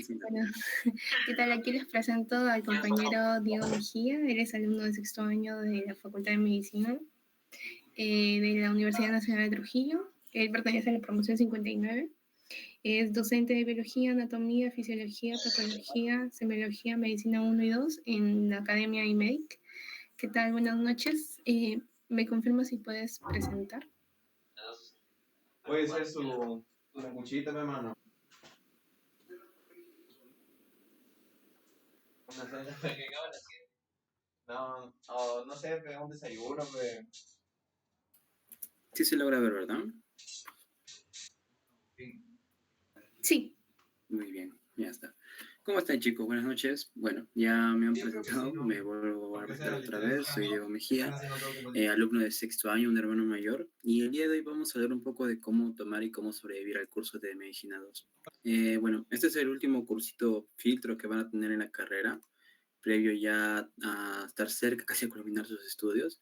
Sí, no. Bueno, ¿qué tal? Aquí les presento al compañero Diego Mejía. Él es alumno de sexto año de la Facultad de Medicina de la Universidad Nacional de Trujillo. Él pertenece a la promoción 59. Es docente de biología, anatomía, fisiología, patología, semiología, medicina 1 y 2 en la Academia IMEDIC. ¿Qué tal? Buenas noches. ¿Me confirmas si puedes presentar? Puede ser su cuchillita, mi hermano. Una cena que acaba a las 7. No, no sé, pero un desayuno, pues. Sí se logra ver, ¿verdad? Sí. Sí. Muy bien, ya está. ¿Cómo están, chicos? Buenas noches. Bueno, ya me han Yo creo que sí, presentado, ¿no? me vuelvo a Porque, o presentar sea, otra literal, vez. Soy Diego están Mejía, haciendo todo tipo de... alumno de sexto año, un hermano mayor. Y el día de hoy vamos a hablar un poco de cómo tomar y cómo sobrevivir al curso de Medicina 2. Bueno, este es el último cursito filtro que van a tener en la carrera, previo ya a estar cerca, casi a culminar sus estudios.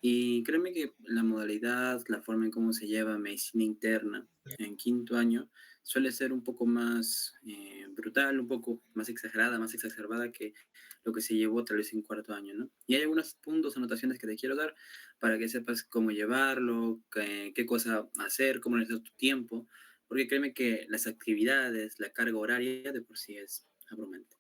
Y créeme que la modalidad, la forma en cómo se lleva medicina interna en quinto año suele ser un poco más brutal, un poco más exagerada, más exacerbada que lo que se llevó tal vez en cuarto año, ¿no? Y hay algunos puntos, anotaciones que te quiero dar para que sepas cómo llevarlo, qué cosa hacer, cómo organizar tu tiempo, porque créeme que las actividades, la carga horaria de por sí es abrumante.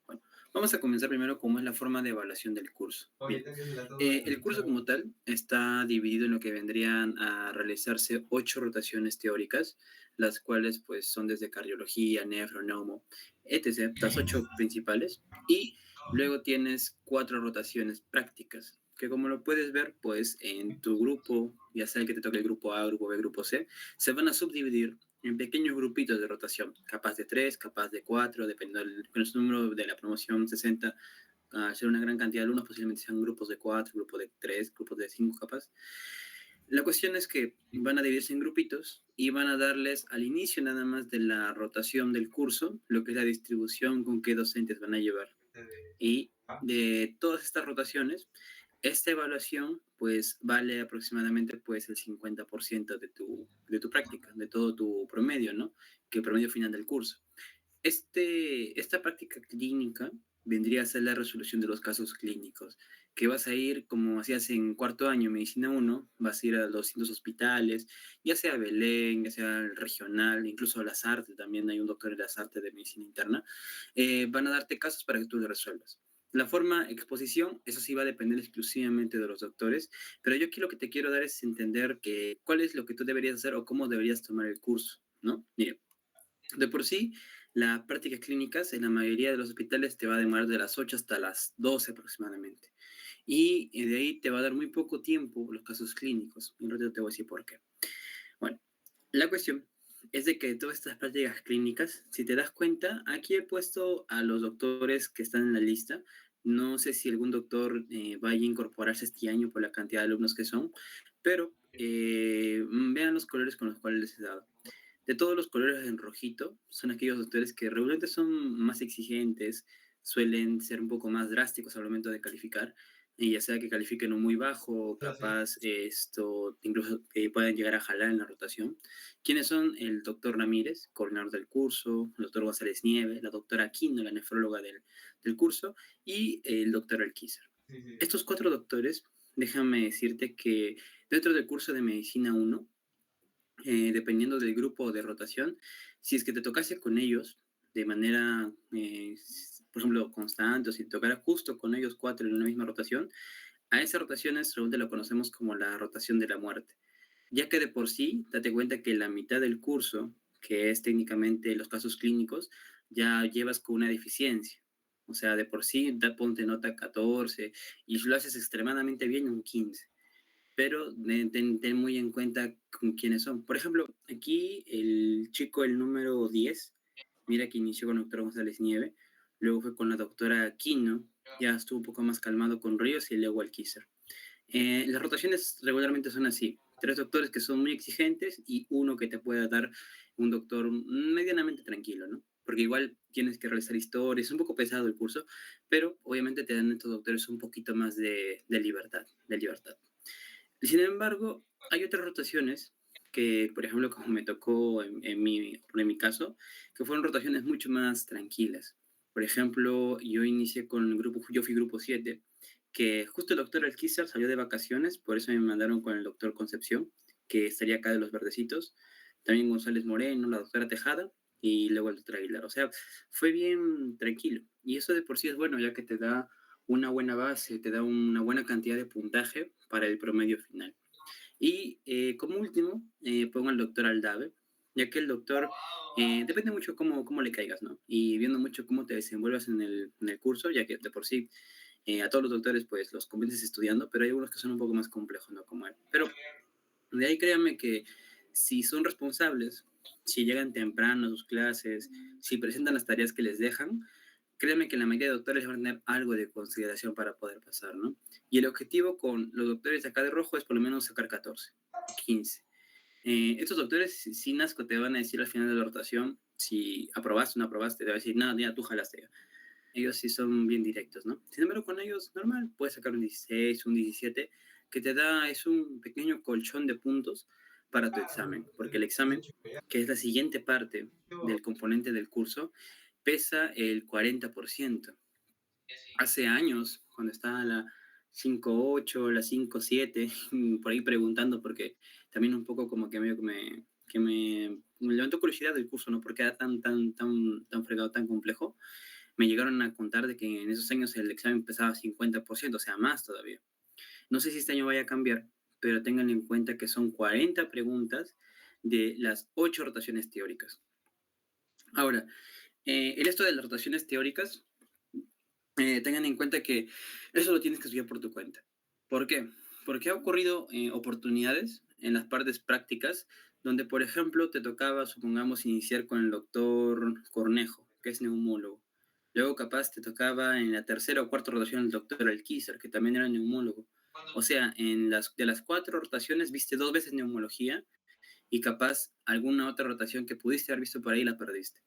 Bueno, vamos a comenzar primero cómo es la forma de evaluación del curso. Bien, Ahorita que se la todo el curso como tal está dividido en lo que vendrían a realizarse 8 rotaciones teóricas, las cuales pues son desde cardiología, nefro, neumo, etc., las 8 principales, y luego tienes 4 rotaciones prácticas, que como lo puedes ver, pues en tu grupo, ya sea que te toque el grupo A, grupo B, grupo C, se van a subdividir en pequeños grupitos de rotación, capaz de 3, capaz de 4, dependiendo del número de la promoción 60, a ser una gran cantidad de alumnos, posiblemente sean grupos de 4, grupos de 3, grupos de 5 capaz. La cuestión es que van a dividirse en grupitos y van a darles al inicio nada más de la rotación del curso, lo que es la distribución con qué docentes van a llevar. Y de todas estas rotaciones, esta evaluación pues vale aproximadamente pues el 50% de tu práctica, de todo tu promedio, ¿no? Que el promedio final del curso. Esta práctica clínica vendría a ser la resolución de los casos clínicos, que vas a ir, como hacías en cuarto año, Medicina 1, vas a ir a los distintos hospitales, ya sea Belén, ya sea el regional, incluso a las artes, también hay un doctor en las artes de medicina interna, van a darte casos para que tú los resuelvas. La forma exposición, eso sí va a depender exclusivamente de los doctores, pero yo aquí lo que te quiero dar es entender que cuál es lo que tú deberías hacer o cómo deberías tomar el curso, ¿no? Mire, de por sí, las prácticas clínicas en la mayoría de los hospitales te va a demorar de las 8 hasta las 12 aproximadamente. Y de ahí te va a dar muy poco tiempo los casos clínicos. Y un ratito te voy a decir por qué. Bueno, la cuestión es de que todas estas prácticas clínicas, si te das cuenta, aquí he puesto a los doctores que están en la lista. No sé si algún doctor vaya a incorporarse este año por la cantidad de alumnos que son, pero vean los colores con los cuales les he dado. De todos los colores en rojito, son aquellos doctores que regularmente son más exigentes, suelen ser un poco más drásticos al momento de calificar, y ya sea que califiquen un muy bajo, capaz esto, incluso pueden llegar a jalar en la rotación. ¿Quiénes son? El doctor Ramírez, coordinador del curso, el doctor González Nieve, la doctora Aquino, la nefróloga del curso, y el doctor Alquizar. Sí, sí. Estos 4 doctores, déjame decirte que dentro del curso de Medicina 1, dependiendo del grupo de rotación, si es que te tocase con ellos de manera, por ejemplo, constante, o si te tocara justo con ellos 4 en una misma rotación, a esas rotaciones realmente lo conocemos como la rotación de la muerte, ya que de por sí, date cuenta que la mitad del curso, que es técnicamente los casos clínicos, ya llevas con una deficiencia. O sea, de por sí, ponte nota 14 y si lo haces extremadamente bien, un 15, pero ten muy en cuenta con quiénes son. Por ejemplo, aquí el chico, el número 10, mira que inició con el doctor González Nieve, luego fue con la doctora Aquino, ya estuvo un poco más calmado con Ríos y luego Alquizar. Las rotaciones regularmente son así, 3 doctores que son muy exigentes y uno que te pueda dar un doctor medianamente tranquilo, ¿no? Porque igual tienes que realizar historias, es un poco pesado el curso, pero obviamente te dan estos doctores un poquito más de libertad, de libertad. Sin embargo, hay otras rotaciones que, por ejemplo, como me tocó en mi caso, que fueron rotaciones mucho más tranquilas. Por ejemplo, yo inicié con el grupo, yo fui grupo 7, que justo el doctor Alquizar salió de vacaciones, por eso me mandaron con el doctor Concepción, que estaría acá de los Verdecitos, también González Moreno, la doctora Tejada, y luego el doctor Aguilar. O sea, fue bien tranquilo. Y eso de por sí es bueno, ya que te da una buena base, te da una buena cantidad de puntaje para el promedio final. Y como último, pongo al doctor Aldave, ya que el doctor depende mucho cómo le caigas, ¿no? Y viendo mucho cómo te desenvuelvas en el curso, ya que de por sí a todos los doctores pues los convences estudiando, pero hay algunos que son un poco más complejos, ¿no? Como él. Pero de ahí créanme que si son responsables, si llegan temprano a sus clases, si presentan las tareas que les dejan, créanme que la mayoría de doctores van a tener algo de consideración para poder pasar, ¿no? Y el objetivo con los doctores de acá de rojo es por lo menos sacar 14, 15. Estos doctores, sin asco, te van a decir al final de la rotación si aprobaste o no aprobaste, te van a decir, nada, ya tú jalaste ya. Ellos sí son bien directos, ¿no? Sin embargo, con ellos, normal, puedes sacar un 16, un 17, que te da, es un pequeño colchón de puntos para tu examen, porque el examen, que es la siguiente parte del componente del curso, pesa el 40%. Hace años, cuando estaba la 5.8, la 5.7, por ahí preguntando, porque también un poco como que medio que me levantó curiosidad del curso, ¿no? Porque era tan fregado, tan complejo. Me llegaron a contar de que en esos años el examen pesaba 50%, o sea, más todavía. No sé si este año vaya a cambiar, pero tengan en cuenta que son 40 preguntas de las 8 rotaciones teóricas. Ahora, en esto de las rotaciones teóricas, tengan en cuenta que eso lo tienes que estudiar por tu cuenta. ¿Por qué? Porque ha ocurrido oportunidades en las partes prácticas donde, por ejemplo, te tocaba, supongamos, iniciar con el doctor Cornejo, que es neumólogo. Luego, capaz, te tocaba en la tercera o cuarta rotación el doctor Alquizar, que también era neumólogo. O sea, de las 4 rotaciones viste 2 veces neumología y capaz alguna otra rotación que pudiste haber visto por ahí la perdiste.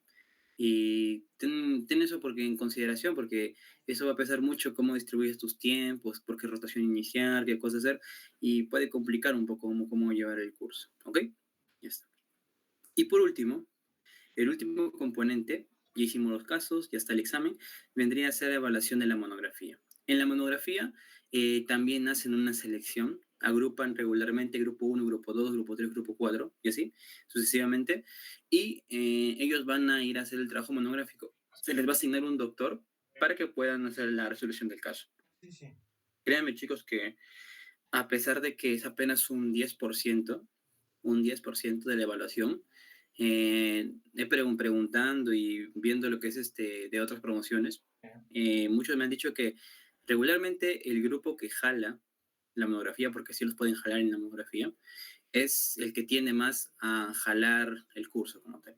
Y ten eso porque, en consideración, porque eso va a pesar mucho cómo distribuyes tus tiempos, por qué rotación iniciar, qué cosa hacer, y puede complicar un poco cómo llevar el curso. ¿Ok? Ya está. Y por último, el último componente, ya hicimos los casos, ya está el examen, vendría a ser la evaluación de la monografía. En la monografía también hacen una selección, agrupan regularmente grupo 1, grupo 2, grupo 3, grupo 4, y así sucesivamente, y ellos van a ir a hacer el trabajo monográfico. Se les va a asignar un doctor para que puedan hacer la resolución del caso. Sí, sí. Créanme, chicos, que a pesar de que es apenas un 10% de la evaluación, preguntando y viendo lo que es de otras promociones, muchos me han dicho que regularmente el grupo que jala la monografía, porque sí los pueden jalar en la monografía, es el que tiende más a jalar el curso como tal.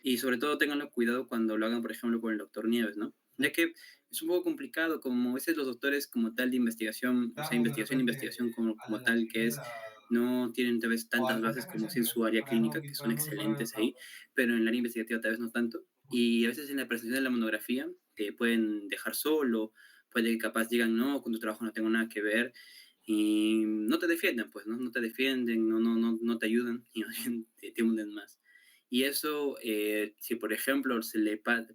Y sobre todo tenganlo cuidado cuando lo hagan, por ejemplo, con el doctor Nieves, ¿no? Ya que es un poco complicado, como a veces los doctores como tal de investigación, o sea, investigación como tal que es, no tienen tal vez tantas bases como si en su área clínica, que son excelentes ahí, pero en el área investigativa tal vez no tanto. Y a veces en la presentación de la monografía te pueden dejar solo, puede que capaz digan, no, con tu trabajo no tengo nada que ver, y no te defienden, pues, ¿no? No te defienden, no te ayudan, y te hunden más. Y eso, si por ejemplo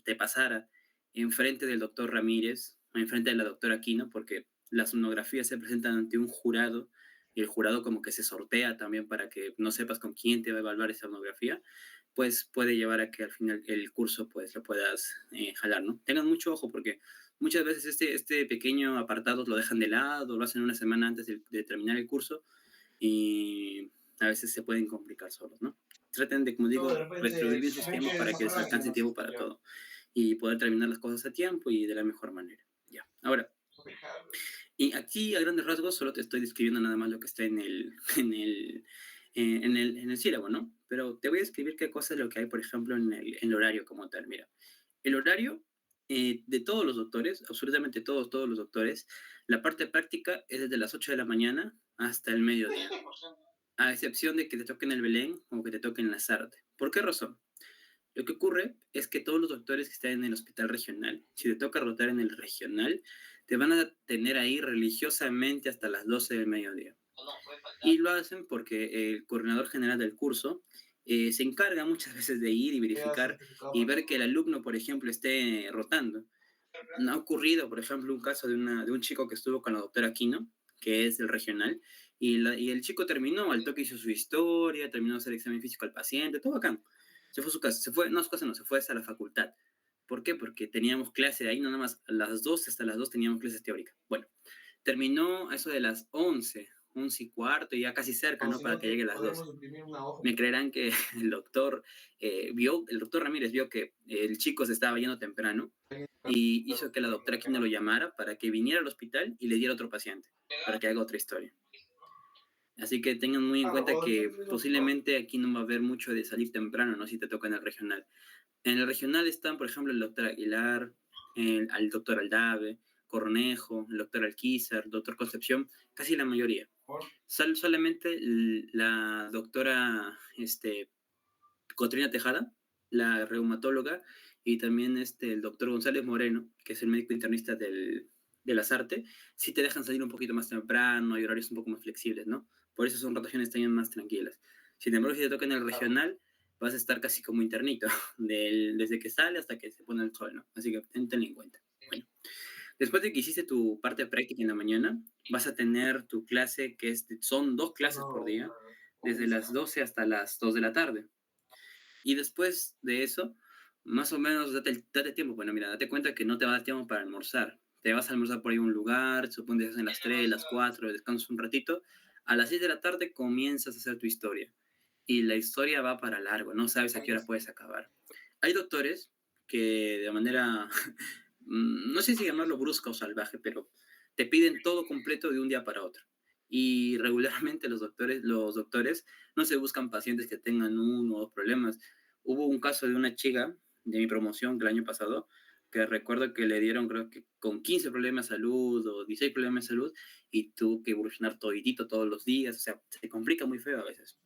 te pasara enfrente del doctor Ramírez o enfrente de la doctora Aquino, porque las monografías se presentan ante un jurado y el jurado como que se sortea también para que no sepas con quién te va a evaluar esa monografía, pues puede llevar a que al final el curso pues lo puedas jalar, ¿no? Tengan mucho ojo porque muchas veces este pequeño apartado lo dejan de lado, lo hacen una semana antes de terminar el curso y a veces se pueden complicar solos, ¿no? Traten de, como Tú de digo, repente distribuir bien sus ven tiempos que para que les desaparecen, alcance no sé, tiempo para yo. todo y poder terminar las cosas a tiempo y de la mejor manera. Ya. Ahora, y aquí a grandes rasgos solo te estoy describiendo nada más lo que está en el sílabo, ¿no? Pero te voy a escribir qué cosa es lo que hay, por ejemplo, en el horario como tal. Mira, el horario de todos los doctores, absolutamente todos los doctores, la parte práctica es desde las 8 de la mañana hasta el mediodía, a excepción de que te toquen el Belén o que te toquen la Sarte. ¿Por qué razón? Lo que ocurre es que todos los doctores que están en el hospital regional, si te toca rotar en el regional, te van a tener ahí religiosamente hasta las 12 del mediodía. Y lo hacen porque el coordinador general del curso se encarga muchas veces de ir y Queda verificar certificado y por ver que el alumno, por ejemplo, esté rotando. Ha ocurrido, por ejemplo, un caso de un chico que estuvo con la doctora Aquino, que es del regional, y el chico terminó, al toque hizo su historia, terminó de hacer examen físico al paciente, todo acá. Se fue a su casa, no, a su casa no, se fue hasta la facultad. ¿Por qué? Porque teníamos clase ahí, no nada más a las 2, hasta las 2 teníamos clases teóricas. Bueno, terminó eso de las 11, 11 y cuarto, ya casi cerca, o ¿no? si Para no, que llegue a las podemos 12. imprimir una hoja. Me creerán que el doctor Ramírez vio que el chico se estaba yendo temprano y hizo que la doctora Aquino lo llamara para que viniera al hospital y le diera otro paciente, para que haga otra historia. Así que tengan muy en Claro, cuenta o que entonces posiblemente aquí no va a haber mucho de salir temprano, ¿no? Si te toca en el regional. En el regional están, por ejemplo, el doctor Aguilar, el doctor Aldave, Cornejo, el doctor Alquizar, el doctor Concepción, casi la mayoría. Solamente la doctora Cotrina Tejada, la reumatóloga, y también el doctor González Moreno, que es el médico internista de las artes, sí te dejan salir un poquito más temprano, hay horarios un poco más flexibles, ¿no? Por eso son rotaciones también más tranquilas. Sin embargo, si te toca en el regional, vas a estar casi como internito, desde que sale hasta que se pone el sol, ¿no? Así que tenlo en cuenta. Bueno, después de que hiciste tu parte práctica en la mañana, vas a tener tu clase, son 2 clases por día, desde las 12 hasta las 2 de la tarde. Y después de eso, más o menos date tiempo. Bueno, mira, date cuenta que no te va a dar tiempo para almorzar. Te vas a almorzar por ahí a un lugar, supongo que hacen las 3, las 4, descansas un ratito. A las 6 de la tarde comienzas a hacer tu historia. Y la historia va para largo, no sabes a qué hora puedes acabar. Hay doctores que de manera, no sé si llamarlo brusca o salvaje, pero te piden todo completo de un día para otro. Y regularmente los doctores no se buscan pacientes que tengan uno o dos problemas. Hubo un caso de una chica de mi promoción que el año pasado, que recuerdo que le dieron creo que con 15 problemas de salud o 16 problemas de salud y tuvo que evolucionar toditito todos los días, o sea, se complica muy feo a veces.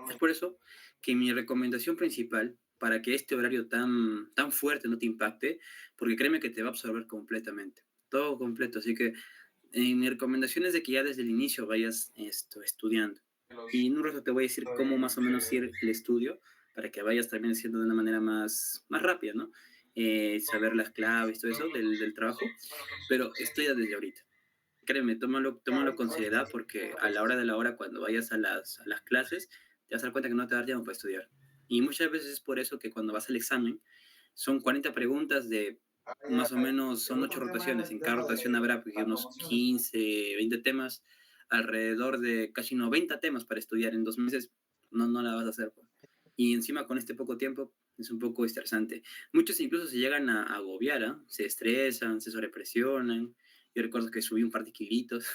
Es por eso que mi recomendación principal para que este horario tan fuerte no te impacte, porque créeme que te va a absorber completamente, todo completo, así que mi recomendación es de que ya desde el inicio vayas estudiando. Y en un rato te voy a decir cómo más o menos ir el estudio para que vayas también haciendo de una manera más rápida, ¿no? Saber las claves, todo eso del trabajo, pero estudia desde ahorita. Créeme, tómalo con seriedad porque a la hora de la hora, cuando vayas a las clases, te vas a dar cuenta que no te va a dar tiempo para estudiar. Y muchas veces es por eso que cuando vas al examen, son 40 preguntas de más o menos, son 8 rotaciones. En cada rotación habrá pues, unos 15, 20 temas, alrededor de casi 90 temas para estudiar en 2 meses. No la vas a hacer. Pues. Y encima con este poco tiempo es un poco estresante. Muchos incluso se llegan a agobiar, ¿eh? Se estresan, se sobrepresionan. Yo recuerdo que subí un par de kilitos.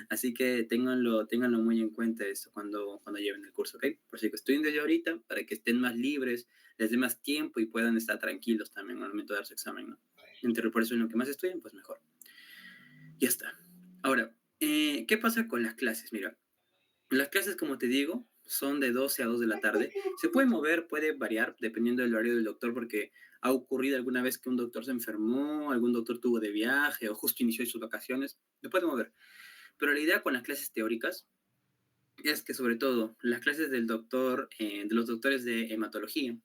Así que ténganlo muy en cuenta esto cuando lleven el curso, ¿ok? Por si que estudien desde ahorita, para que estén más libres, les dé más tiempo y puedan estar tranquilos también al momento de dar su examen, ¿no? Por eso en lo que más estudien, pues mejor. Ya está. Ahora, ¿qué pasa con las clases? Mira, las clases, como te digo, son de 12 a 2 de la tarde. Se puede mover, puede variar dependiendo del horario del doctor, porque ha ocurrido alguna vez que un doctor se enfermó, algún doctor tuvo de viaje o justo inició sus vacaciones. Se puede mover. Pero la idea con las clases teóricas es que sobre todo las clases de los doctores de hematología,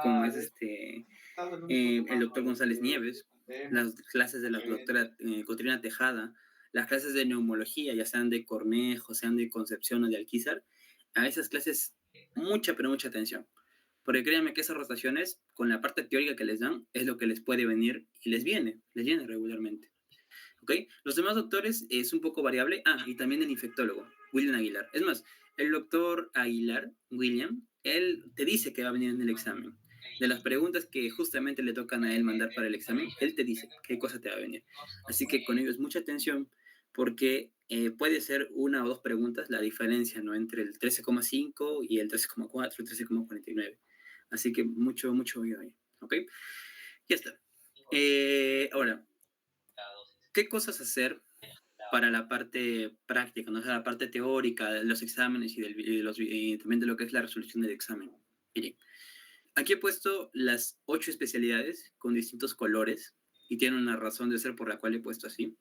como es el doctor González Nieves, las clases de la doctora Cotrina Tejada, las clases de neumología, ya sean de Cornejo, sean de Concepción o de Alquizar, a esas clases mucha, pero mucha atención. Porque créanme que esas rotaciones, con la parte teórica que les dan, es lo que les puede venir y les viene regularmente. ¿Ok? Los demás doctores es un poco variable. Ah, y también el infectólogo, William Aguilar. Es más, el doctor Aguilar, William, él te dice que va a venir en el examen. De las preguntas que justamente le tocan a él mandar para el examen, él te dice qué cosa te va a venir. Así que con ellos mucha atención porque puede ser una o dos preguntas la diferencia, ¿no? Entre el 13,5 y el 13,4, el 13,49. Así que mucho, mucho oído ahí. ¿Ok? Ya está. Ahora, ¿qué cosas hacer para la parte práctica, ¿no? O sea, la parte teórica de los exámenes y también de lo que es la resolución del examen? Miren, aquí he puesto las 8 especialidades con distintos colores y tiene una razón de ser por la cual he puesto así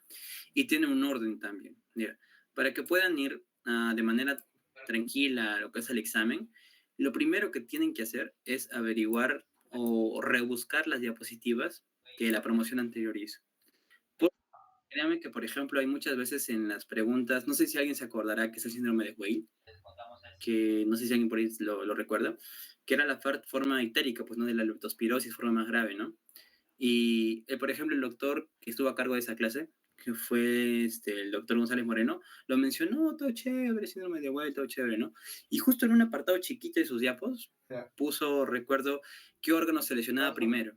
y tiene un orden también. Mira, Para que puedan ir de manera tranquila a lo que es el examen, lo primero que tienen que hacer es averiguar o rebuscar las diapositivas que la promoción anterior hizo. Créame que, por ejemplo, hay muchas veces en las preguntas, no sé si alguien se acordará que es el síndrome de Weil, que no sé si alguien por ahí lo recuerda, que era la forma ictérica, pues, ¿no? De la leptospirosis, forma más grave, ¿no? Y, por ejemplo, el doctor que estuvo a cargo de esa clase, que fue el doctor González Moreno, lo mencionó, todo chévere, síndrome de Weil, todo chévere, ¿no? Y justo en un apartado chiquito de sus diapos, puso, recuerdo, qué órgano se lesionaba primero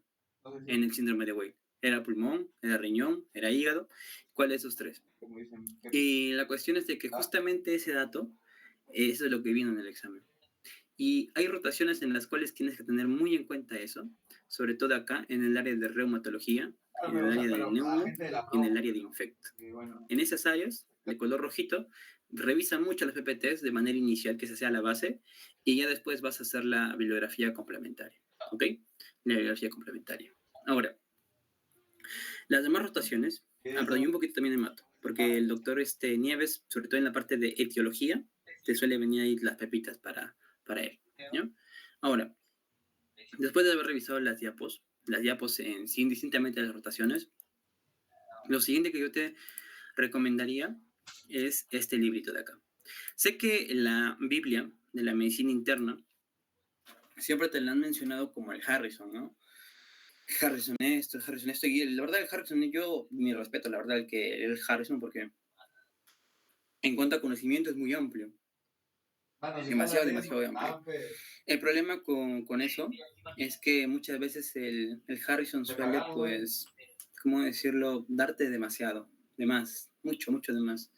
en el síndrome de Weil. Era pulmón, era riñón, era hígado. ¿Cuál de esos tres? Y la cuestión es de que justamente ese dato, eso es lo que vino en el examen. Y hay rotaciones en las cuales tienes que tener muy en cuenta eso, sobre todo acá en el área de reumatología, en el área de neumo y en el área de infecto. En esas áreas, de color rojito, revisa mucho las PPTs de manera inicial, que se sea la base, y ya después vas a hacer la bibliografía complementaria. ¿Ok? La bibliografía complementaria. Ahora, las demás rotaciones, perdón, y un poquito también de mato, porque el doctor Nieves, sobre todo en la parte de etiología, te suele venir ahí las pepitas para él. ¿Ya? Ahora, después de haber revisado las diapos en sí, indistintamente de las rotaciones, lo siguiente que yo te recomendaría es este librito de acá. Sé que la Biblia de la medicina interna siempre te la han mencionado como el Harrison, ¿no? Harrison esto, y la verdad el Harrison, yo mi respeto, la verdad, el Harrison, porque en cuanto a conocimiento es muy amplio, demasiado amplio. El problema con eso es que muchas veces el Harrison suele, pues, ¿cómo decirlo?, darte demasiado, de más, mucho de más.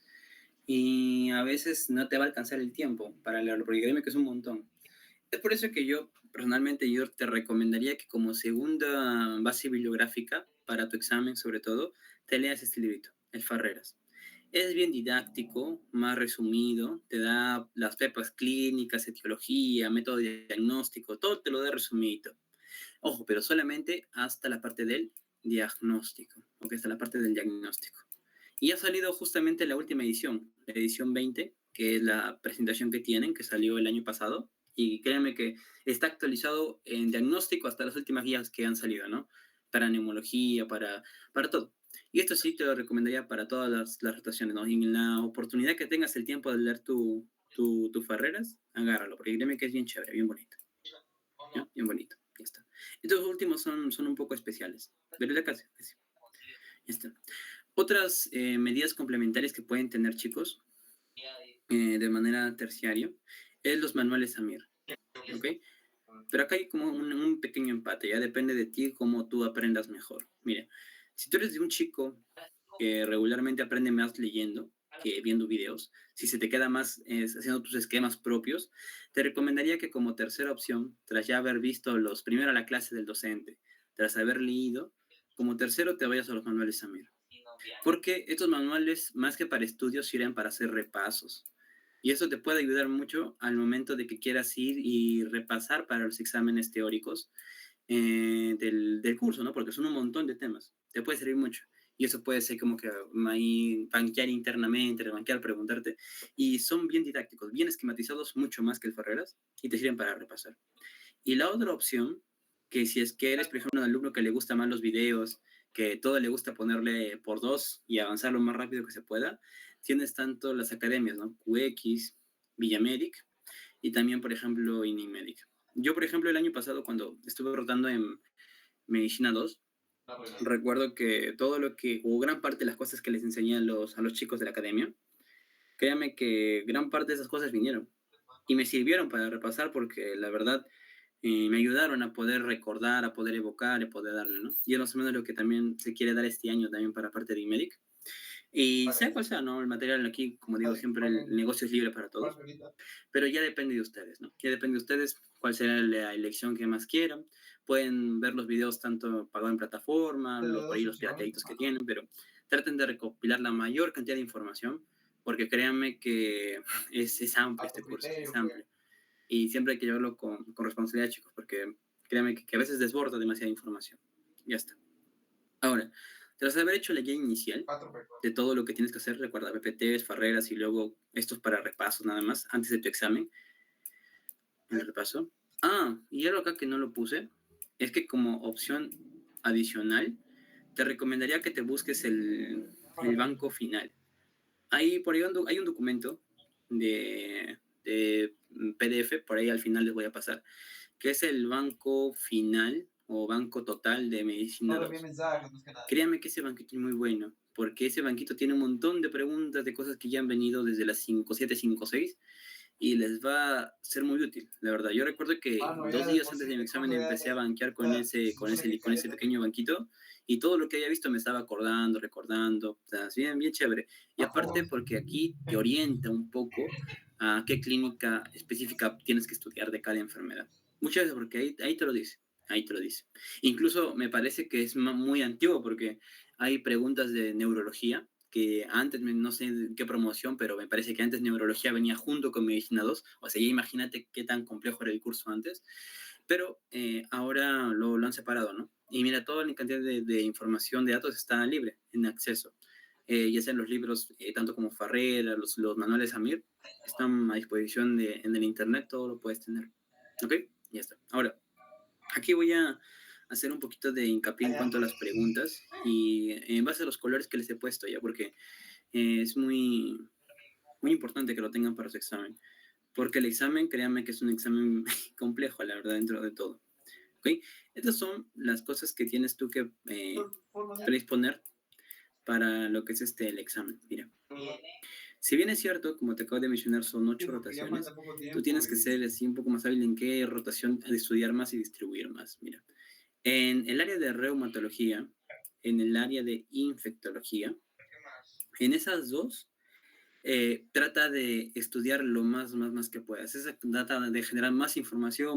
Y a veces no te va a alcanzar el tiempo para leerlo, porque créeme que es un montón. Es por eso que yo, personalmente, yo te recomendaría que como segunda base bibliográfica para tu examen, sobre todo, te leas este librito, El Farreras. Es bien didáctico, más resumido, te da las pepas clínicas, etiología, método de diagnóstico, todo te lo da resumido. Ojo, pero solamente hasta la parte del diagnóstico, ¿ok? Hasta la parte del diagnóstico. Y ha salido justamente la última edición, la edición 20, que es la presentación que tienen, que salió el año pasado. Y créanme que está actualizado en diagnóstico hasta las últimas guías que han salido, ¿no? Para neumología, para todo. Y esto sí te lo recomendaría para todas las rotaciones, ¿no? Y en la oportunidad que tengas el tiempo de leer tu Farreras, agárralo, porque créeme que es bien chévere, bien bonito. ¿Ya? Bien bonito, ya está. Estos últimos son un poco especiales, pero ya casi. Ya está. Otras medidas complementarias que pueden tener, chicos, de manera terciaria, es los manuales Samir, ¿ok? Pero acá hay como un pequeño empate, ya depende de ti cómo tú aprendas mejor. Mira, si tú eres de un chico que regularmente aprende más leyendo que viendo videos, si se te queda más haciendo tus esquemas propios, te recomendaría que como tercera opción, tras ya haber visto primero la clase del docente, tras haber leído, como tercero te vayas a los manuales Samir. Porque estos manuales, más que para estudios, sirven para hacer repasos. Y eso te puede ayudar mucho al momento de que quieras ir y repasar para los exámenes teóricos del curso, ¿no? Porque son un montón de temas. Te puede servir mucho. Y eso puede ser como que ahí banquear internamente, banquear, preguntarte. Y son bien didácticos, bien esquematizados, mucho más que el Ferreras, y te sirven para repasar. Y la otra opción, que si es que eres, por ejemplo, un alumno que le gusta más los videos, que todo le gusta ponerle por dos y avanzar lo más rápido que se pueda, tienes tanto las academias, ¿no? QX, Villamedic y también, por ejemplo, Inimedic. Yo, por ejemplo, el año pasado, cuando estuve rotando en Medicina 2, recuerdo que o gran parte de las cosas que les enseñé a los chicos de la academia, créanme que gran parte de esas cosas vinieron y me sirvieron para repasar porque la verdad me ayudaron a poder recordar, a poder evocar, a poder darle, ¿no? Y es más o menos lo que también se quiere dar este año también para parte de Imedic. Y sea cual sea, ¿no? El material aquí, como digo siempre, el negocio es libre para todos, pero ya depende de ustedes, ¿no? Ya depende de ustedes cuál será la elección que más quieran. Pueden ver los videos tanto pagados en plataforma, por ahí los pirateitos que tienen, pero traten de recopilar la mayor cantidad de información, porque créanme que es amplio este curso, es amplio. Y siempre hay que llevarlo con responsabilidad, chicos, porque créanme que a veces desborda demasiada información. Ya está. Ahora, Tras haber hecho la guía inicial 4x4. de todo lo que tienes que hacer, recuerda PPTs, farreras y luego estos para repasos nada más, antes de tu examen, el repaso. Ah, y algo acá que no lo puse, es que como opción adicional, te recomendaría que te busques el banco final. Ahí por ahí hay un documento de PDF, por ahí al final les voy a pasar, que es el banco final o banco total de Medicina No reenvíe 2. mensajes, no es que nada. Créame que ese banquito es muy bueno, porque ese banquito tiene un montón de preguntas de cosas que ya han venido desde las 5.7, 5.6 y les va a ser muy útil, la verdad. Yo recuerdo que Mano, ya 2 de días por antes sí de mi este examen curso ya empecé a banquear o sea, se supone que con ese caleta de pequeño banquito y todo lo que había visto me estaba acordando, recordando, o sea, es bien, bien chévere. Y a aparte todos. porque aquí te orienta un poco a qué clínica específica tienes que estudiar de cada enfermedad. Muchas veces porque ahí te lo dice, ahí te lo dice. Incluso me parece que es muy antiguo porque hay preguntas de neurología que antes, no sé en qué promoción, pero me parece que antes neurología venía junto con medicina 2, o sea, ya imagínate qué tan complejo era el curso antes, pero ahora lo han separado, ¿no? Y mira, toda la cantidad de información, de datos está libre, en acceso. Ya sean los libros, tanto como Farrera, los manuales Amir, están a disposición en el internet, todo lo puedes tener. ¿Ok? Ya está. Ahora, aquí voy a hacer un poquito de hincapié en Allá. cuanto a las preguntas y en base a los colores que les he puesto ya, porque es muy importante que lo tengan para su examen. Porque el examen, créanme que es un examen complejo, la verdad, dentro de todo. ¿Ok? Estas son las cosas que tienes tú que predisponer para lo que es el examen. Mira, si bien es cierto, como te acabo de mencionar, son 8 Porque ya rotaciones, falta poco tú tiempo tienes que ser así un poco más hábil en qué rotación estudiar más y distribuir más. Mira, en el área de reumatología, en el área de infectología, en esas dos, trata de estudiar lo más que puedas. Trata de generar más información.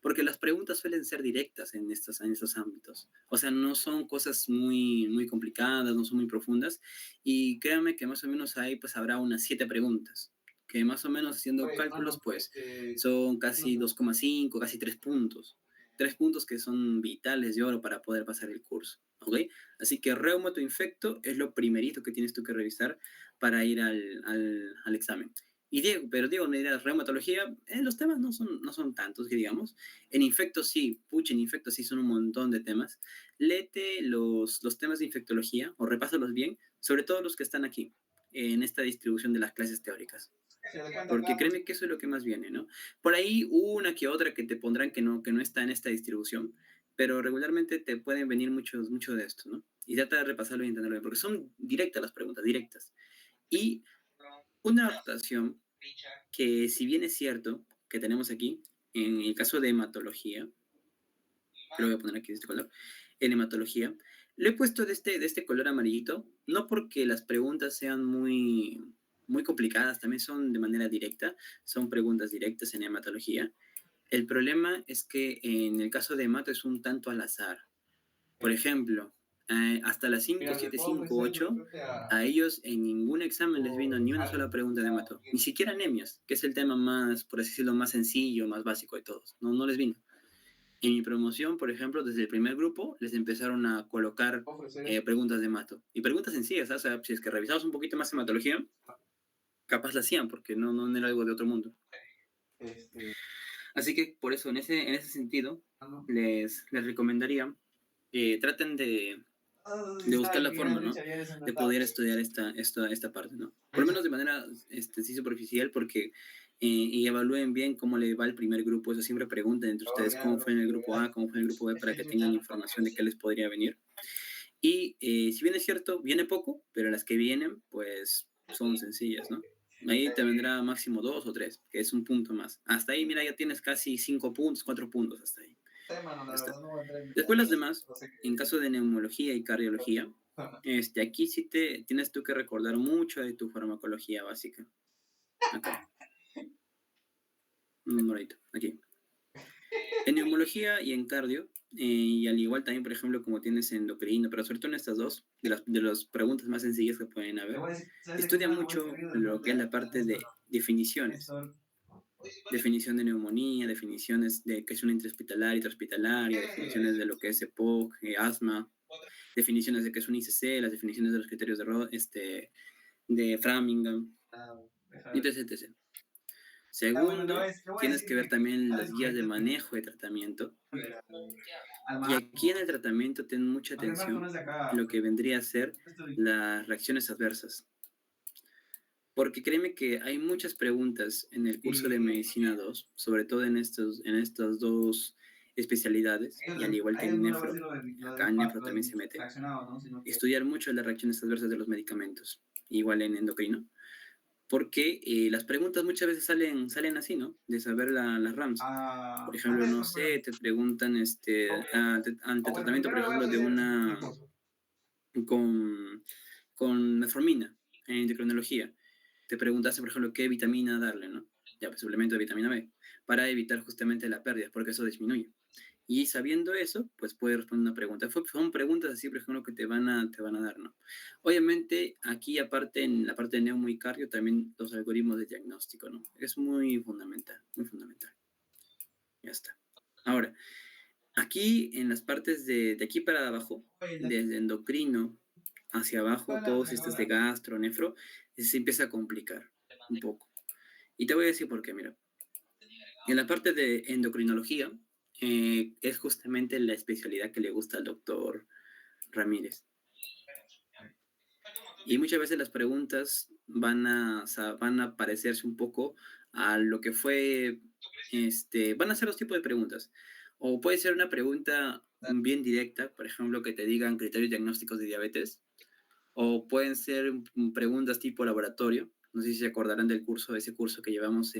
Porque las preguntas suelen ser directas en estos ámbitos. O sea, no son cosas muy complicadas, no son muy profundas. Y créanme que más o menos ahí pues habrá unas 7 preguntas. Que más o menos haciendo Oye, cálculos mano, pues son casi 2,5, casi 3 puntos. 3 puntos que son vitales de oro para poder pasar el curso. ¿Ok? Así que reumato infecto es lo primerito que tienes tú que revisar para ir al examen. Y Diego, pero Diego, me dirás, reumatología, los temas no son tantos, que digamos. En infecto sí, pucha, en infecto sí son un montón de temas. Léete los temas de infectología o repásalos bien, sobre todo los que están aquí, en esta distribución de las clases teóricas. se le cuenta Porque acá, pues, créeme que eso es lo que más viene, ¿no? Por ahí una que otra que te pondrán que no está en esta distribución, pero regularmente te pueden venir mucho de esto, ¿no? Y trata de repasarlo y entenderlo bien, porque son directas las preguntas, directas. Y una rotación que, si bien es cierto que tenemos aquí, en el caso de hematología, que lo voy a poner aquí de este color, en hematología, lo he puesto de este color amarillito, no porque las preguntas sean muy complicadas, también son de manera directa, son preguntas directas en hematología. El problema es que en el caso de hemato es un tanto al azar. Por ejemplo, hasta las mira, 5, le 7, puedo 5, ofrecer de 8, repente a ellos en ningún examen les vino ni una sola pregunta de hemato, ni siquiera anemias, que es el tema más, por así decirlo, más sencillo, más básico de todos. No les vino. En mi promoción, por ejemplo, desde el primer grupo, les empezaron a colocar ofrecer eso. preguntas de hemato. Y preguntas sencillas, ¿ah? O sea, si es que revisabas un poquito más hematología, capaz la hacían, porque no era algo de otro mundo. Este, Así que por eso, en ese sentido, mano. les recomendaría que traten de Está buscar la bien, forma, le ¿no? echaría esa De nota. poder estudiar esta parte, ¿no? Por lo menos de manera sí superficial, porque y evalúen bien cómo le va el primer grupo. Eso siempre pregunten entre ustedes cómo fue en el grupo A, cómo fue en el grupo B, para que tengan información de qué les podría venir. Y si bien es cierto, viene poco, pero las que vienen, pues son sencillas, ¿no? Ahí te vendrá máximo 2 o 3, que es un punto más. Hasta ahí, mira, ya tienes casi 5 puntos, 4 puntos hasta ahí. Mano, Ya la está. verdad no voy a entrar en Después las detalles. demás, No sé en caso de neumología y cardiología, aquí sí tienes tú que recordar mucho de tu farmacología básica. Acá, un moradito, aquí. En neumología y en cardio, y al igual también, por ejemplo, como tienes endocrino, pero sobre todo en estas dos, de las preguntas más sencillas que pueden Le haber, voy a decir, ¿sabes de qué estudia mano voy mucho corrido de lo que es vuelta? la parte de definiciones. Néstor. Definición de neumonía, definiciones de qué es una intrahospitalaria, intrahospitalaria, definiciones de lo que es EPOC, asma. definiciones de qué es un ICC, las definiciones de los criterios de Framingham, etc, etc. Segundo, tienes que ver también las guías de manejo de tratamiento. Y aquí en el tratamiento ten mucha atención en lo que vendría a ser las reacciones adversas. Porque créeme que hay muchas preguntas en el curso de Medicina 2, sobre todo en estas dos especialidades, y al igual que en nefro, acá en nefro también se mete, estudiar mucho las reacciones adversas de los medicamentos, igual en endocrino, porque las preguntas muchas veces salen así, ¿no? De saber las RAMs. Por ejemplo, no sé, te preguntan ante tratamiento, por ejemplo, con metformina en endocrinología. Te preguntaste, por ejemplo, qué vitamina darle, ¿no? Ya, pues suplemento de vitamina B, para evitar justamente la pérdida, porque eso disminuye. Y sabiendo eso, pues puedes responder una pregunta. Son preguntas así, por ejemplo, que te van a dar, ¿no? Obviamente, aquí aparte, en la parte de neumo y cardio, también los algoritmos de diagnóstico, ¿no? Es muy fundamental, muy fundamental. Ya está. Ahora, aquí en las partes de aquí para abajo, desde endocrino hacia abajo, todos estos de gastro, nefro, se empieza a complicar un poco. Y te voy a decir por qué, mira. En la parte de endocrinología, es justamente la especialidad que le gusta al doctor Ramírez. Y muchas veces las preguntas van a parecerse un poco a lo que fue, van a ser dos tipos de preguntas. O puede ser una pregunta bien directa, por ejemplo, que te digan criterios diagnósticos de diabetes, o pueden ser preguntas tipo laboratorio. No sé si se acordarán del curso, ese curso que llevamos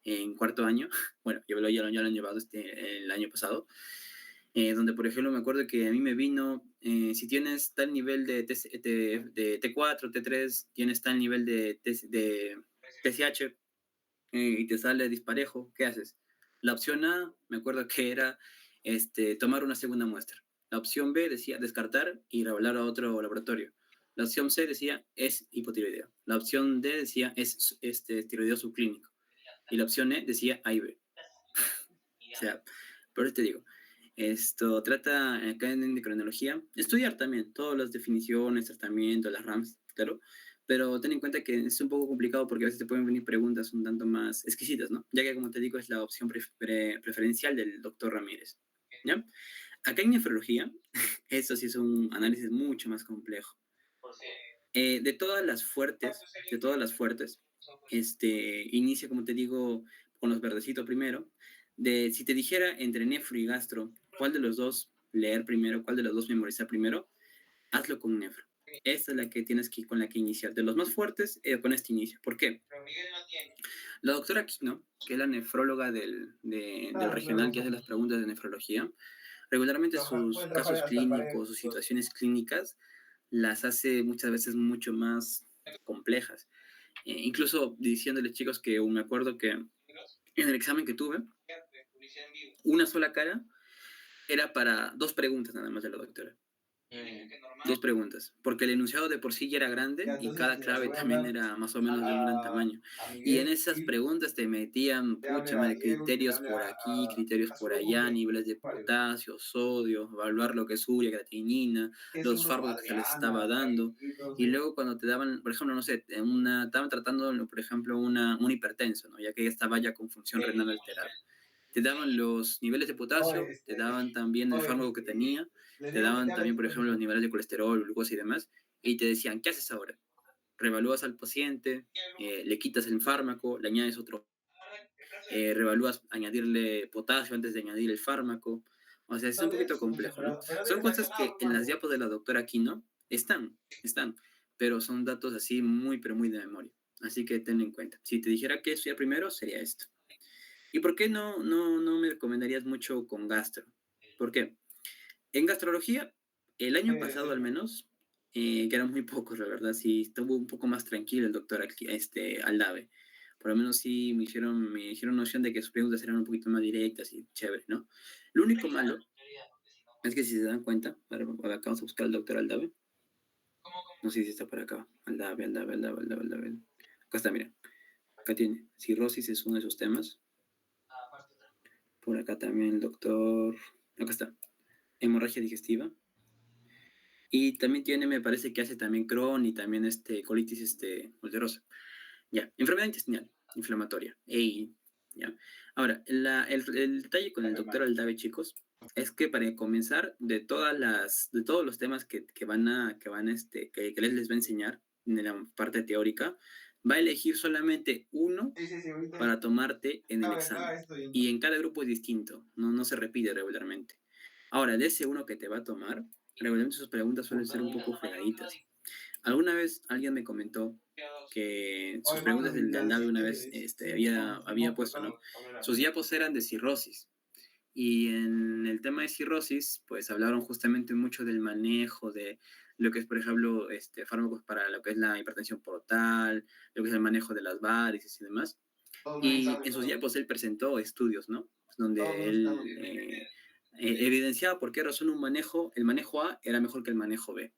en cuarto año. Bueno, ya lo han llevado el año pasado. Donde, por ejemplo, me acuerdo que a mí me vino, si tienes tal nivel de T4, T3, tienes tal nivel de TSH y te sale disparejo, ¿qué haces? La opción A, me acuerdo que era tomar una segunda muestra. La opción B decía descartar y revelar a otro laboratorio. La opción C decía es hipotiroideo. La opción D decía es tiroideo subclínico. Y la opción E decía A y B. O sea, por eso te digo, esto trata acá en endocrinología, estudiar también todas las definiciones, tratamiento, las RAMs, claro, pero ten en cuenta que es un poco complicado porque a veces te pueden venir preguntas un tanto más exquisitas, ¿no? Ya que, como te digo, es la opción preferencial del doctor Ramírez, ¿ya? Acá en nefrología, eso sí es un análisis mucho más complejo. De todas las fuertes, inicia, como te digo, con los verdecitos primero. Si te dijera entre nefro y gastro, ¿cuál de los dos leer primero, cuál de los dos memorizar primero? Hazlo con nefro. Esta es la que tienes con la que iniciar. De los más fuertes, con este inicio. ¿Por qué? La doctora Aquino, que es la nefróloga del regional que hace las preguntas de nefrología, regularmente sus casos clínicos, sus situaciones clínicas, las hace muchas veces mucho más complejas. Incluso diciéndoles, chicos, que me acuerdo que en el examen que tuve, una sola cara era para dos preguntas nada más de la doctora. Dos preguntas, porque el enunciado de por sí ya era grande y cada clave también era más o menos de un gran tamaño. Y en esas preguntas te metían, pucha madre, criterios por aquí, criterios por allá, niveles de potasio, sodio, evaluar lo que es urea, creatinina, los fármacos que se les estaba dando. Y luego cuando te daban, por ejemplo, no sé, estaban tratando, por ejemplo, un hipertenso, ¿no? Ya que estaba ya con función renal alterada. Te daban los niveles de potasio, te daban también el fármaco que tenía, te daban también, por ejemplo, los niveles de colesterol, glucosa y demás, y te decían, ¿qué haces ahora? Revalúas al paciente, le quitas el fármaco, le añades otro, revalúas añadirle potasio antes de añadir el fármaco. O sea, es un poquito complejo, ¿no? Son cosas que en las diapos de la doctora Aquino están, pero son datos así muy, pero muy de memoria. Así que ten en cuenta. Si te dijera que estudiar primero, sería esto. ¿Y por qué no me recomendarías mucho con gastro? ¿Por qué? En gastrología, el año pasado al menos, que eran muy pocos, la verdad, sí estuvo un poco más tranquilo el doctor Aldave. Por lo menos sí me hicieron noción de que sus preguntas eran un poquito más directas y chévere, ¿no? Lo único malo es que si se dan cuenta, acá vamos a buscar al doctor Aldave. No sé si está por acá. Aldave. Acá está, mira. Acá tiene. Cirrosis es uno de esos temas. Por acá también el doctor... Acá está. Hemorragia digestiva. Y también tiene, me parece que hace también Crohn y también colitis ulcerosa. Ya, enfermedad intestinal, inflamatoria. Ya. Ahora, el detalle con el doctor Aldave, chicos, es que para comenzar, de todos los temas que les va a enseñar en la parte teórica, va a elegir solamente uno Sí, sí, sí, ahorita para tomarte en el estaba examen. estudiando. Y en cada grupo es distinto, no se repite regularmente. Ahora, de ese uno que te va a tomar, regularmente sus preguntas suelen ser un poco fregaditas. Alguna vez alguien me comentó que Oh, sus hermano, preguntas del DAVE una vez había hemos puesto, ¿no? tocado con Sus diapos eran de cirrosis. Y en el tema de cirrosis, pues hablaron justamente mucho del manejo de lo que es, por ejemplo, fármacos para lo que es la hipertensión portal, lo que es el manejo de las varices y demás. todo un Y examen, en sus todo. diapos él presentó estudios, ¿no? Todo Donde un él examen tiene que evidenciaba por qué razón el manejo A era mejor que el manejo B.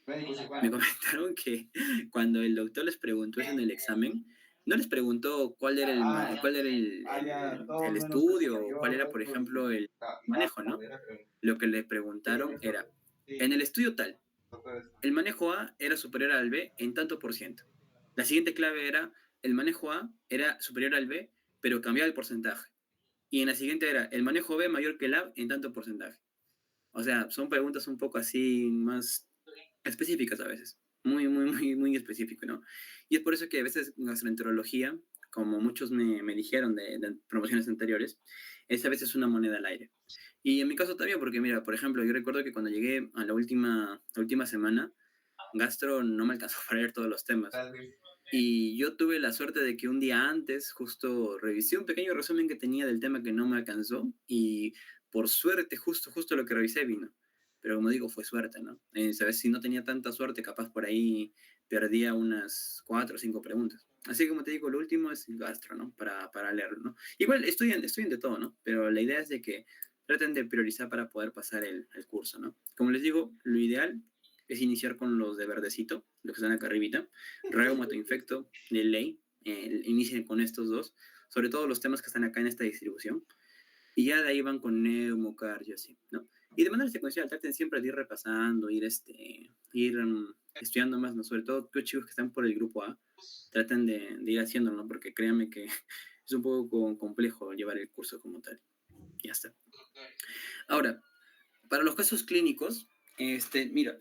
médico Me cirujano. comentaron que cuando el doctor les preguntó eso en el examen, no les preguntó cuál era Ya, el todo menos peso estudio o cuál era, por mayor, ejemplo, el y manejo, ¿no? era, creo. Lo que le preguntaron era, Sí, en el estudio tal, doctor. el manejo A era superior al B en tanto por ciento. La siguiente clave era, el manejo A era superior al B, pero cambiaba el porcentaje. Y en la siguiente era, el manejo B mayor que el A en tanto porcentaje. O sea, son preguntas un poco así más específicas a veces, muy específico, ¿no? Y es por eso que a veces gastroenterología, como muchos me dijeron de promociones anteriores, es a veces una moneda al aire. Y en mi caso también, porque mira, por ejemplo, yo recuerdo que cuando llegué a la última semana, gastro no me alcanzó para leer todos los temas. Tal vez. Y yo tuve la suerte de que un día antes justo revisé un pequeño resumen que tenía del tema que no me alcanzó y por suerte justo lo que revisé vino. Pero como digo, fue suerte, ¿no? ¿Sabes? Si no tenía tanta suerte, capaz por ahí perdía unas 4 o 5 preguntas. Así que como te digo, lo último es el gastro, ¿no? Para leerlo, ¿no? Igual estudian de todo, ¿no? Pero la idea es de que traten de priorizar para poder pasar el curso, ¿no? Como les digo, lo ideal es iniciar con los de verdecito, los que están acá arribita, infecto, de ley, inicien con estos dos, sobre todo los temas que están acá en esta distribución, y ya de ahí van con neumocardio, así, ¿no? Y de manera secuencial, traten siempre de ir repasando, estudiando más, ¿no? Sobre todo los chicos que están por el grupo A, traten de ir haciéndolo, ¿no? Porque créanme que es un poco complejo llevar el curso como tal. Ya está. Ahora, para los casos clínicos, mira,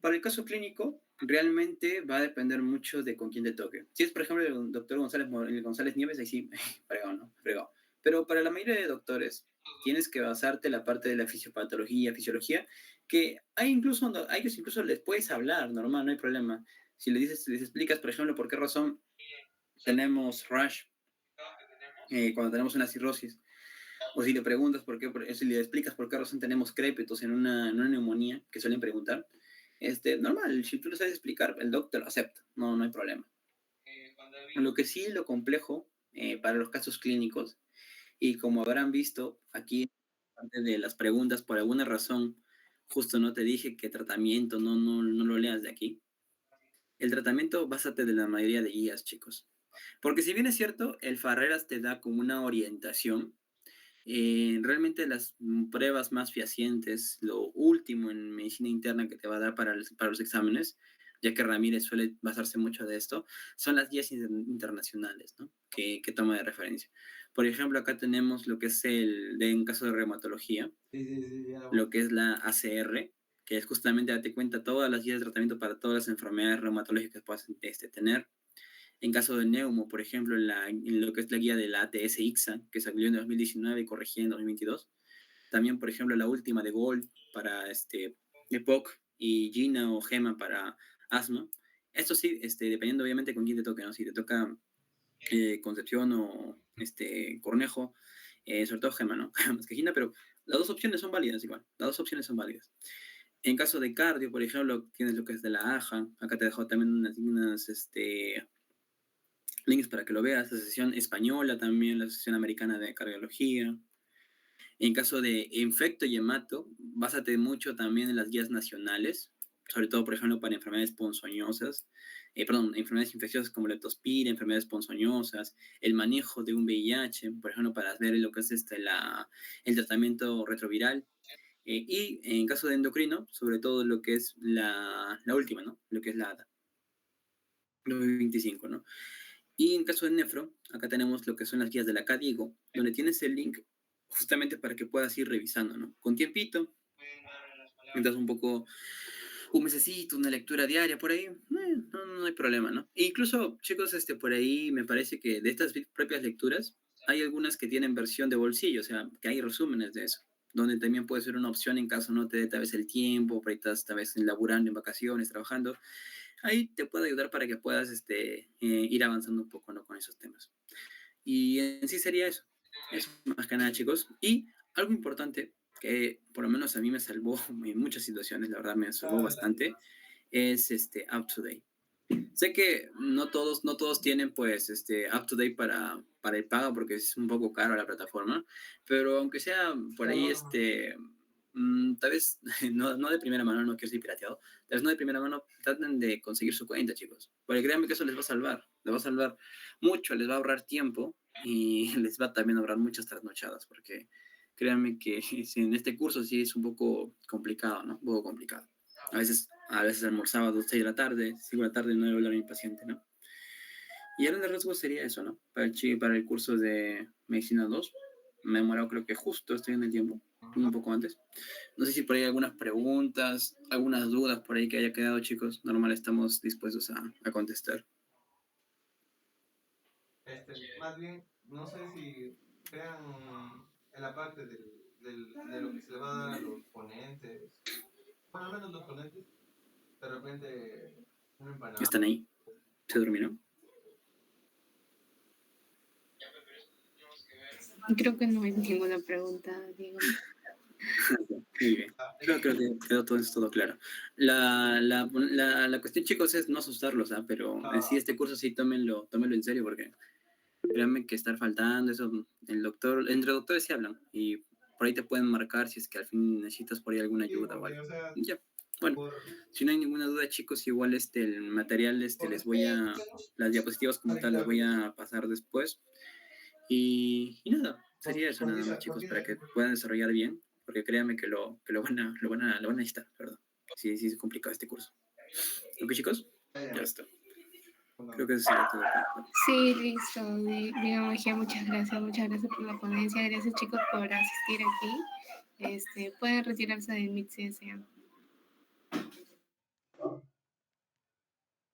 para el caso clínico, realmente va a depender mucho de con quién te toque. Si es, por ejemplo, el doctor González Nieves, ahí sí, fregado, ¿no? Fregado. Pero para la mayoría de doctores, tienes que basarte en la parte de la fisiopatología, fisiología, que a ellos incluso les puedes hablar, normal, no hay problema. Si les explicas, por ejemplo, por qué razón tenemos rash cuando tenemos una cirrosis, o si le preguntas si le explicas por qué razón tenemos crépitos en una neumonía, que suelen preguntar, normal, si tú lo sabes explicar, el doctor lo acepta, no hay problema. Lo que sí, lo complejo para los casos clínicos, y como habrán visto aquí, parte de las preguntas, por alguna razón, justo no te dije qué tratamiento, no lo leas de aquí. El tratamiento, básate de la mayoría de guías, chicos. Porque si bien es cierto, el Farreras te da como una orientación, realmente las pruebas más fehacientes, lo último en medicina interna que te va a dar para los exámenes, ya que Ramírez suele basarse mucho de esto, son las guías internacionales, ¿no? Que toma de referencia. Por ejemplo, acá tenemos lo que es en caso de reumatología, Sí, sí, sí, ya lo que es la ACR, que es justamente, date cuenta, todas las guías de tratamiento para todas las enfermedades reumatológicas que puedas tener. En caso de neumo, por ejemplo, en lo que es la guía de la ATS-ICSA, que salió en 2019 y corregida en 2022. También, por ejemplo, la última de Gold para EPOC y GINA o GEMA para asma. Esto sí, dependiendo obviamente con quién te toque, ¿no? Si te toca Concepción o Cornejo, sobre todo GEMA, ¿no? Más que GINA, pero las dos opciones son válidas igual. Las dos opciones son válidas. En caso de cardio, por ejemplo, tienes lo que es de la AJA. Acá te dejo también unas links para que lo veas, la Asociación Española también, la Asociación Americana de Cardiología. En caso de infecto y hemato, básate mucho también en las guías nacionales, sobre todo, por ejemplo, para enfermedades ponzoñosas, enfermedades infecciosas como leptospira, enfermedades ponzoñosas, el manejo de un VIH, por ejemplo, para ver lo que es el tratamiento retroviral. Y en caso de endocrino, sobre todo lo que es la última, ¿no? Lo que es la 2025, ¿no? Y en caso de nefro, acá tenemos lo que son las guías de la CADIGO, donde tienes el link justamente para que puedas ir revisando, ¿no? Con tiempito, mientras un mesecito, una lectura diaria por ahí, no hay problema, ¿no? E incluso, chicos, por ahí me parece que de estas propias lecturas, hay algunas que tienen versión de bolsillo, o sea, que hay resúmenes de eso, donde también puede ser una opción en caso no te dé tal vez el tiempo, por ahí estás tal vez laburando en vacaciones, trabajando, ahí te puede ayudar para que puedas ir avanzando un poco, ¿no? Con esos temas. Y en sí sería eso. Eso más que nada, chicos. Y algo importante que por lo menos a mí me salvó en muchas situaciones, la verdad me salvó bastante, es Up to Date. Sé que no todos tienen pues Up to Date para el pago porque es un poco caro la plataforma, pero aunque sea por ahí tal vez no de primera mano, no quiero ser pirateado, tal vez no de primera mano, traten de conseguir su cuenta, chicos, porque créanme que eso les va a salvar mucho, les va a ahorrar tiempo y les va también a ahorrar muchas trasnochadas, porque créanme que en este curso sí es un poco complicado, ¿no? Un poco complicado. A veces almorzaba a 2, 6 de la tarde, 5 de la tarde, no iba a hablar a mi paciente, ¿no? Y a grandes rasgos sería eso, ¿no? Para el curso de Medicina 2, me he demorado creo que justo, estoy en el tiempo, un poco antes. No sé si por ahí hay algunas preguntas, algunas dudas por ahí que haya quedado, chicos. Normal, estamos dispuestos a contestar. Más bien, no sé si vean en la parte de lo que se le va a dar a los ponentes, bueno, al menos los ponentes, de repente una empanada. ¿Están ahí? ¿Se durmieron? Creo que no hay ninguna pregunta, Diego. Muy bien. Creo que quedó todo claro. La cuestión, chicos, es no asustarlos, ¿ah? Pero en sí este curso sí tómenlo en serio porque créanme que estar faltando, eso, entre doctores se hablan y por ahí te pueden marcar si es que al fin necesitas por ahí alguna Sí, ayuda o porque, algo. o sea, Ya, bueno, si no hay ninguna duda, chicos, igual el material, las diapositivas como tal las voy a pasar después. Y nada, sería eso nada más, chicos, para que puedan desarrollar bien, porque créanme que lo van a necesitar, ¿verdad? Sí, sí es complicado este curso. ¿Ok, chicos? Ya está. Creo que eso sería todo. Sí, listo. Diego Mejía, muchas gracias por la ponencia, gracias chicos por asistir aquí. Pueden retirarse del Meet si desean.